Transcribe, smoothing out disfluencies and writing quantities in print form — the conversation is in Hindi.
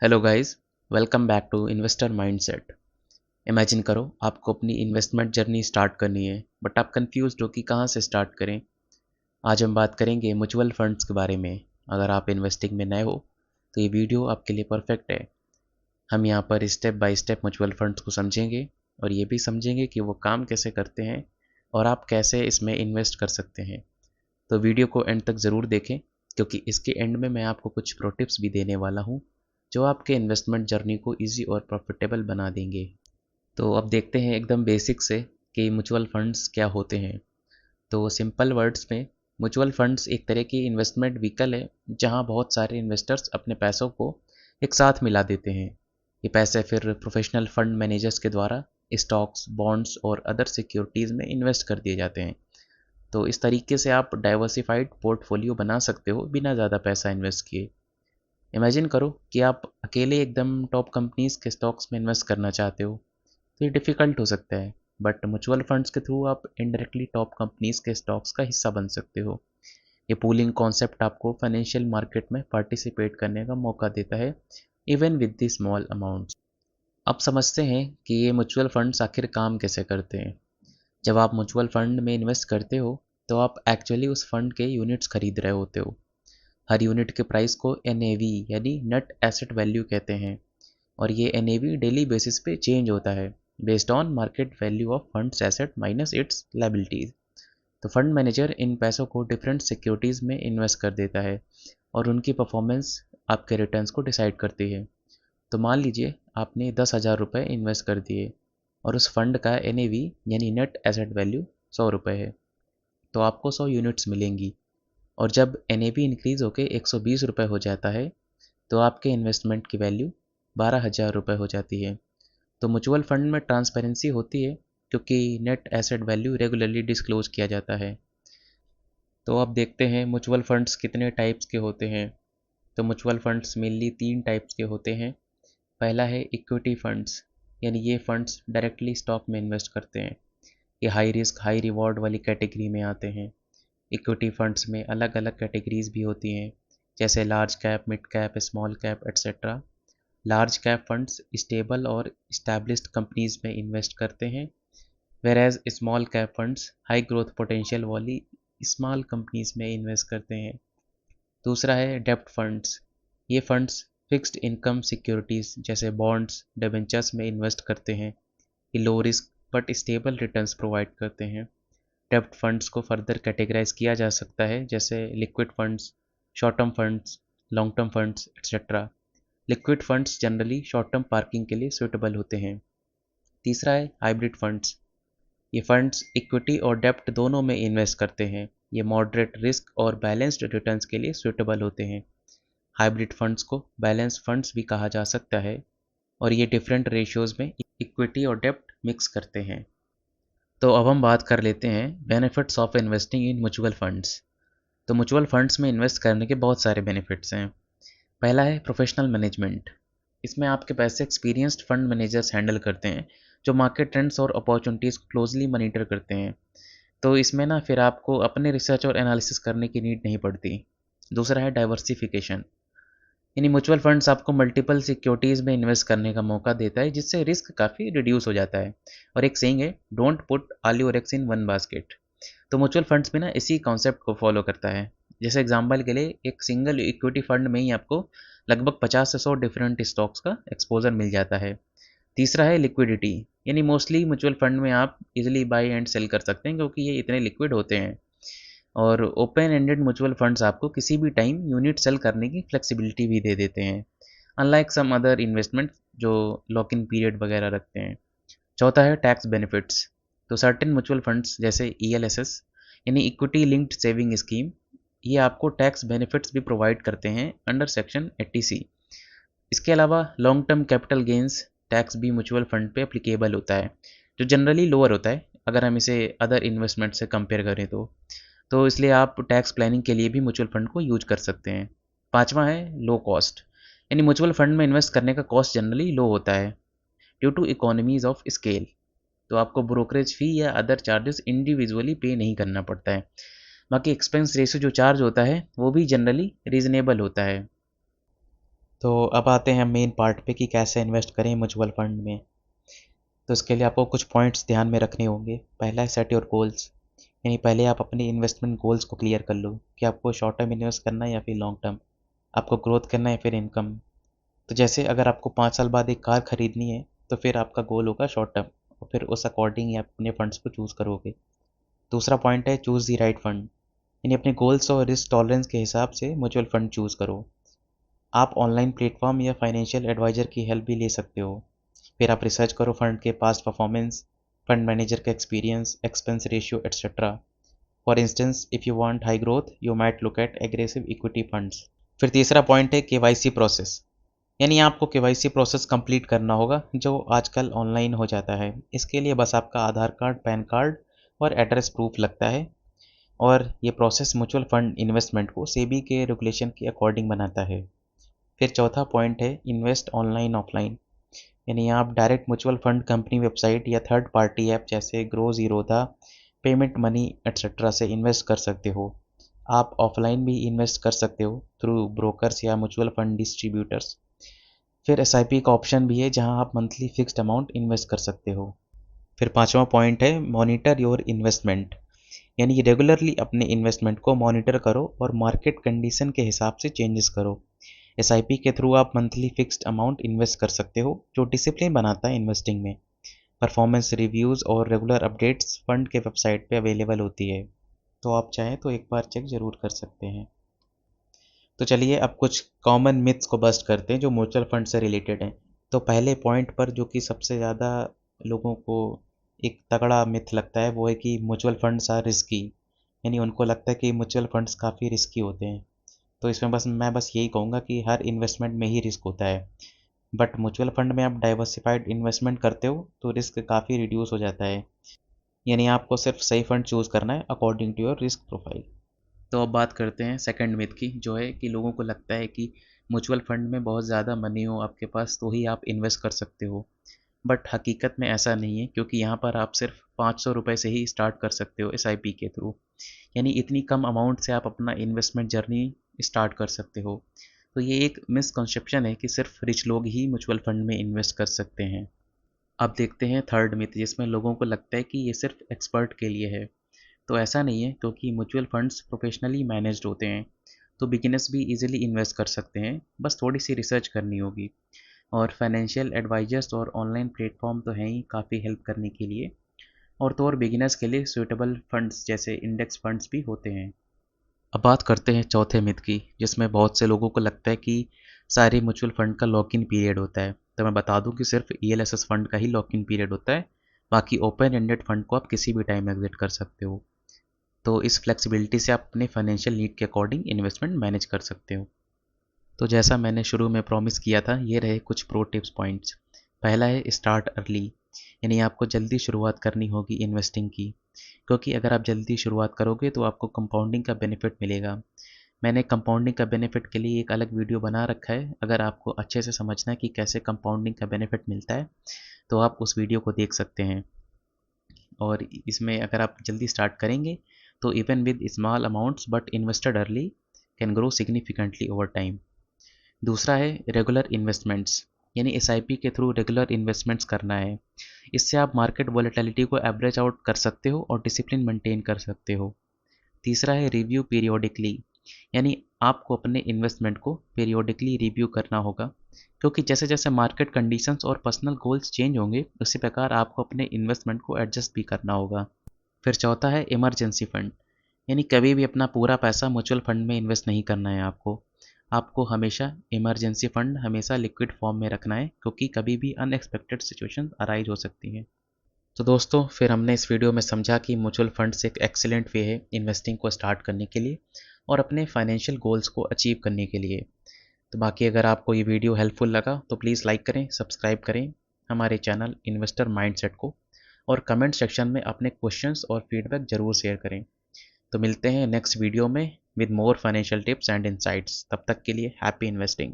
Hello guys, welcome back to investor mindset. Imagine करो आपको अपनी इन्वेस्टमेंट जर्नी स्टार्ट करनी है, बट आप कंफ्यूज्ड हो कि कहाँ से स्टार्ट करें। आज हम बात करेंगे म्यूचुअल फंड्स के बारे में। अगर आप इन्वेस्टिंग में नए हो तो ये वीडियो आपके लिए परफेक्ट है। हम यहाँ पर step by step mutual funds को समझेंगे और ये भी समझेंगे कि वो काम कैसे करते हैं और आप कैसे इसमें इन्वेस्ट कर सकते हैं। तो वीडियो को एंड तक ज़रूर देखें, क्योंकि इसके एंड में मैं आपको कुछ प्रो टिप्स भी देने वाला हूँ जो आपके इन्वेस्टमेंट जर्नी को इजी और प्रॉफिटेबल बना देंगे। तो अब देखते हैं एकदम बेसिक से कि म्यूचुअल फंड्स क्या होते हैं। तो सिंपल वर्ड्स में म्यूचुअल फंड्स एक तरह की इन्वेस्टमेंट व्हीकल है जहां बहुत सारे इन्वेस्टर्स अपने पैसों को एक साथ मिला देते हैं। ये पैसे फिर प्रोफेशनल फंड मैनेजर्स के द्वारा स्टॉक्स, बॉन्ड्स और अदर सिक्योरिटीज़ में इन्वेस्ट कर दिए जाते हैं। तो इस तरीके से आप डाइवर्सिफाइड पोर्टफोलियो बना सकते हो बिना ज़्यादा पैसा इन्वेस्ट किए। इमेजिन करो कि आप अकेले एकदम टॉप कंपनीज के स्टॉक्स में इन्वेस्ट करना चाहते हो, तो ये डिफ़िकल्ट हो सकता है। बट म्यूचुअल फंड्स के थ्रू आप इनडायरेक्टली टॉप कंपनीज के स्टॉक्स का हिस्सा बन सकते हो। ये पूलिंग कॉन्सेप्ट आपको फाइनेंशियल मार्केट में पार्टिसिपेट करने का मौका देता है, even with the small amounts. अब समझते हैं कि ये म्यूचुअल फंड्स आखिर काम कैसे करते हैं। जब आप म्यूचुअल फंड में इन्वेस्ट करते हो तो आप एक्चुअली उस फंड के यूनिट्स खरीद रहे होते हो। हर यूनिट के प्राइस को एनएवी यानी नेट एसेट वैल्यू कहते हैं, और ये एनएवी डेली बेसिस पे चेंज होता है based on market value of funds asset minus it's liabilities. तो फंड मैनेजर इन पैसों को डिफरेंट सिक्योरिटीज़ में इन्वेस्ट कर देता है और उनकी परफॉर्मेंस आपके रिटर्न्स को डिसाइड करती है। तो मान लीजिए आपने 10,000 रुपये इन्वेस्ट कर दिए और उस फंड का एनएवी यानी नेट एसेट वैल्यू 100 रुपये है, तो आपको 100 यूनिट्स मिलेंगी। और जब एनएवी इंक्रीज होकर 120 रुपये हो जाता है तो आपके इन्वेस्टमेंट की वैल्यू 12,000 रुपये हो जाती है। तो म्यूचुअल फंड में ट्रांसपेरेंसी होती है क्योंकि net asset value regularly disclose किया जाता है। तो अब देखते हैं म्यूचुअल फंड्स कितने टाइप्स के होते हैं। तो म्यूचुअल फंड्स मेनली 3 टाइप्स के होते हैं। पहला है इक्विटी फंड्स, यानी ये फंड्स डायरेक्टली स्टॉक में इन्वेस्ट करते हैं। ये हाई रिस्क हाई रिवॉर्ड वाली कैटेगरी में आते हैं। इक्विटी फंड्स में अलग अलग कैटेगरीज भी होती हैं, जैसे large cap, mid cap, small cap etcetera. Large cap funds stable और इस्टेब्लिश्ड कंपनीज में इन्वेस्ट करते हैं, whereas small cap funds high growth potential वाली स्मॉल कंपनीज में इन्वेस्ट करते हैं। दूसरा है डेब्ट फंड्स। ये फंड्स फिक्स्ड इनकम सिक्योरिटीज़ जैसे बॉन्ड्स, डिबेंचर्स में इन्वेस्ट करते हैं। ये low risk but stable returns provide करते हैं। डेब्ट फंड्स को फर्दर कैटेगराइज किया जा सकता है, जैसे liquid funds, short term funds, long term funds etcetera. Liquid funds generally short term parking के लिए सुटेबल होते हैं। तीसरा है हाइब्रिड फंड्स। ये फंड्स इक्विटी और डेब्ट दोनों में इन्वेस्ट करते हैं। ये मॉडरेट रिस्क और बैलेंस्ड रिटर्न्स के लिए सुटेबल होते हैं। हाइब्रिड फंड्स को बैलेंस फंड्स भी कहा जा सकता है और ये डिफरेंट रेशियोज में इक्विटी और डेब्ट मिक्स करते हैं। तो अब हम बात कर लेते हैं benefits of investing in mutual funds. तो म्यूचुअल फंड्स में इन्वेस्ट करने के बहुत सारे बेनिफिट्स हैं। पहला है प्रोफेशनल मैनेजमेंट। इसमें आपके पैसे एक्सपीरियंस्ड फंड मैनेजर्स हैंडल करते हैं, जो मार्केट ट्रेंड्स और अपॉर्चुनिटीज़ क्लोजली मॉनिटर करते हैं। तो इसमें ना फिर आपको अपने रिसर्च और एनालिसिस करने की नीड नहीं पड़ती। दूसरा है डाइवर्सिफिकेशन, यानी म्यूचुअल फंड्स आपको मल्टीपल सिक्योरिटीज़ में इन्वेस्ट करने का मौका देता है, जिससे रिस्क काफ़ी रिड्यूस हो जाता है। और एक सेइंग है, don't put all your eggs in one basket. तो म्यूचुअल फंड्स में ना इसी कॉन्सेप्ट को फॉलो करता है। जैसे एग्जांपल के लिए एक सिंगल इक्विटी फंड में ही आपको लगभग 50 से 100 डिफरेंट स्टॉक्स का एक्सपोजर मिल जाता है। तीसरा है लिक्विडिटी, यानी मोस्टली म्यूचुअल फंड में आप इजीली बाई एंड सेल कर सकते हैं क्योंकि ये इतने लिक्विड होते हैं। और ओपन एंडेड म्यूचुअल फंड्स आपको किसी भी टाइम यूनिट सेल करने की फ्लेक्सिबिलिटी भी दे देते हैं, अनलाइक सम अदर इन्वेस्टमेंट जो लॉक इन पीरियड वगैरह रखते हैं। चौथा है टैक्स बेनिफिट्स। तो सर्टेन म्यूचुअल फंड्स जैसे ईएलएसएस यानी इक्विटी लिंक्ड सेविंग स्कीम, ये आपको टैक्स बेनिफिट्स भी प्रोवाइड करते हैं अंडर सेक्शन 80C। इसके अलावा long term capital gains tax भी म्यूचुअल फंड पे एप्लीकेबल होता है, जो जनरली लोअर होता है अगर हम इसे अदर इन्वेस्टमेंट से कंपेयर करें तो इसलिए आप टैक्स प्लानिंग के लिए भी म्यूचुअल फंड को यूज कर सकते हैं। पांचवा है लो कॉस्ट, यानी म्यूचुअल फंड में इन्वेस्ट करने का कॉस्ट जनरली लो होता है due to economies of scale. तो आपको ब्रोकरेज फ़ी या अदर चार्जेस इंडिविजुअली पे नहीं करना पड़ता है। बाकी एक्सपेंस रेशियो जो चार्ज होता है वो भी जनरली रीजनेबल होता है। तो अब आते हैं मेन पार्ट पे कि कैसे इन्वेस्ट करें म्यूचुअल फंड में। तो इसके लिए आपको कुछ पॉइंट्स ध्यान में रखने होंगे। पहला है सेट योर गोल्स, यानी पहले आप अपने इन्वेस्टमेंट गोल्स को क्लियर कर लो कि आपको शॉर्ट टर्म इन्वेस्ट करना है या फिर लॉन्ग टर्म, आपको ग्रोथ करना है या फिर इनकम। तो जैसे अगर आपको 5 साल बाद एक कार खरीदनी है तो फिर आपका गोल होगा शॉर्ट टर्म, और फिर उस अकॉर्डिंग आप अपने फंड्स को चूज़ करोगे। दूसरा पॉइंट है चूज़ दी राइट फंड, यानी अपने गोल्स और रिस्क टॉलरेंस के हिसाब से म्यूचुअल फंड चूज़ करो। आप ऑनलाइन प्लेटफॉर्म या फाइनेंशियल एडवाइज़र की हेल्प भी ले सकते हो। फिर आप रिसर्च करो फंड के पास्ट परफॉर्मेंस, फंड मैनेजर का experience, expense ratio etcetera. For instance if you want high growth you might look at aggressive equity funds. फिर तीसरा पॉइंट है केवाईसी प्रोसेस, यानी आपको केवाईसी प्रोसेस कंप्लीट करना होगा जो आजकल ऑनलाइन हो जाता है। इसके लिए बस आपका आधार कार्ड, पैन कार्ड और एड्रेस प्रूफ लगता है, और ये प्रोसेस म्यूचुअल फंड इन्वेस्टमेंट को सेबी के रेगुलेशन के अकॉर्डिंग बनाता है। फिर चौथा पॉइंट है इन्वेस्ट ऑनलाइन ऑफलाइन, यानी आप direct mutual fund company website या थर्ड पार्टी ऐप जैसे grow Zerodha, payment money etcetera से इन्वेस्ट कर सकते हो। आप ऑफलाइन भी इन्वेस्ट कर सकते हो थ्रू ब्रोकर्स या म्यूचुअल फंड डिस्ट्रीब्यूटर्स। फिर एसआईपी का ऑप्शन भी है जहां आप मंथली फिक्स्ड अमाउंट इन्वेस्ट कर सकते हो। फिर पांचवा पॉइंट है मॉनिटर योर इन्वेस्टमेंट, यानी रेगुलरली अपने इन्वेस्टमेंट को मॉनिटर करो और मार्केट कंडीशन के हिसाब से चेंजेस करो। एसआईपी के थ्रू आप मंथली फिक्स्ड अमाउंट इन्वेस्ट कर सकते हो जो डिसिप्लिन बनाता है इन्वेस्टिंग में। परफॉर्मेंस रिव्यूज़ और रेगुलर अपडेट्स फंड के वेबसाइट पे अवेलेबल होती है, तो आप चाहें तो एक बार चेक ज़रूर कर सकते हैं। तो चलिए अब कुछ कॉमन मिथ्स को बस्ट करते हैं जो म्यूचुअल फंड से रिलेटेड हैं। तो पहले पॉइंट पर जो कि सबसे ज़्यादा लोगों को एक तगड़ा मिथ लगता है वो है कि म्यूचुअल फंड्स आर रिस्की, यानी उनको लगता है कि म्यूचुअल फंड्स काफ़ी रिस्की होते हैं। तो इसमें मैं बस यही कहूँगा कि हर इन्वेस्टमेंट में ही रिस्क होता है, बट म्यूचुअल फंड में आप डाइवर्सिफाइड इन्वेस्टमेंट करते हो तो रिस्क काफ़ी रिड्यूस हो जाता है, यानी आपको सिर्फ सही फंड चूज़ करना है according to your risk profile. तो अब बात करते हैं सेकंड मिथ की, जो है कि लोगों को लगता है कि म्यूचुअल फंड में बहुत ज़्यादा मनी हो आपके पास तो ही आप इन्वेस्ट कर सकते हो। बट हकीकत में ऐसा नहीं है, क्योंकि यहाँ पर आप सिर्फ 500 रुपये से ही स्टार्ट कर सकते हो एसआईपी के थ्रू, यानी इतनी कम अमाउंट से आप अपना इन्वेस्टमेंट जर्नी स्टार्ट कर सकते हो। तो ये एक मिसकंसेप्शन है कि सिर्फ रिच लोग ही म्यूचुअल फंड में इन्वेस्ट कर सकते हैं। अब देखते हैं थर्ड मिथ, जिसमें लोगों को लगता है कि ये सिर्फ एक्सपर्ट के लिए है। तो ऐसा नहीं है, क्योंकि म्यूचुअल फंड्स प्रोफेशनली मैनेज्ड होते हैं, तो बिगिनर्स भी इजीली इन्वेस्ट कर सकते हैं, बस थोड़ी सी रिसर्च करनी होगी। और फाइनेंशियल एडवाइजर्स और ऑनलाइन प्लेटफॉर्म तो हैं ही काफ़ी हेल्प करने के लिए, और तो और बिगिनर्स के लिए सूटेबल फंड्स जैसे इंडेक्स फंड्स भी होते हैं। अब बात करते हैं चौथे मिथ की, जिसमें बहुत से लोगों को लगता है कि सारे म्यूचुअल फंड का लॉक इन पीरियड होता है। तो मैं बता दूं कि सिर्फ ईएलएसएस फंड का ही लॉक इन पीरियड होता है, बाकी ओपन एंडेड फंड को आप किसी भी टाइम एग्जिट कर सकते हो। तो इस फ्लेक्सिबिलिटी से आप अपने फाइनेंशियल नीड के अकॉर्डिंग इन्वेस्टमेंट मैनेज कर सकते हो। तो जैसा मैंने शुरू में प्रॉमिस किया था, ये रहे कुछ प्रो टिप्स पॉइंट्स। पहला है स्टार्ट अर्ली, यानी आपको जल्दी शुरुआत करनी होगी इन्वेस्टिंग की, क्योंकि अगर आप जल्दी शुरुआत करोगे तो आपको कंपाउंडिंग का बेनिफिट मिलेगा। मैंने कंपाउंडिंग का बेनिफिट के लिए एक अलग वीडियो बना रखा है, अगर आपको अच्छे से समझना है कि कैसे कंपाउंडिंग का बेनिफिट मिलता है तो आप उस वीडियो को देख सकते हैं। और इसमें अगर आप जल्दी स्टार्ट करेंगे तो even with small amounts but invested early can grow significantly over time. दूसरा है रेगुलर इन्वेस्टमेंट्स, यानी एसआईपी के थ्रू रेगुलर इन्वेस्टमेंट्स करना है। इससे आप मार्केट वॉलेटिलिटी को एवरेज आउट कर सकते हो और डिसिप्लिन मेंटेन कर सकते हो। तीसरा है रिव्यू पीरियोडिकली, यानी आपको अपने इन्वेस्टमेंट को पीरियोडिकली रिव्यू करना होगा, क्योंकि जैसे जैसे मार्केट कंडीशंस और पर्सनल गोल्स चेंज होंगे उसी प्रकार आपको अपने इन्वेस्टमेंट को एडजस्ट भी करना होगा। फिर चौथा है इमरजेंसी फंड, यानी कभी भी अपना पूरा पैसा म्यूचुअल फंड में इन्वेस्ट नहीं करना है आपको। आपको हमेशा इमरजेंसी फंड हमेशा लिक्विड फॉर्म में रखना है, क्योंकि कभी भी अनएक्सपेक्टेड सिचुएशन अराइज हो सकती हैं। तो दोस्तों फिर हमने इस वीडियो में समझा कि म्यूचुअल फंड्स एक एक्सीलेंट वे है इन्वेस्टिंग को स्टार्ट करने के लिए और अपने फाइनेंशियल गोल्स को अचीव करने के लिए। तो बाकी अगर आपको ये वीडियो हेल्पफुल लगा तो प्लीज़ लाइक करें, सब्सक्राइब करें हमारे चैनल इन्वेस्टर माइंडसेट को, और कमेंट सेक्शन में अपने क्वेश्चंस और फीडबैक ज़रूर शेयर करें। तो मिलते हैं नेक्स्ट वीडियो में with more financial tips and insights. तब तक के लिए हैप्पी इन्वेस्टिंग।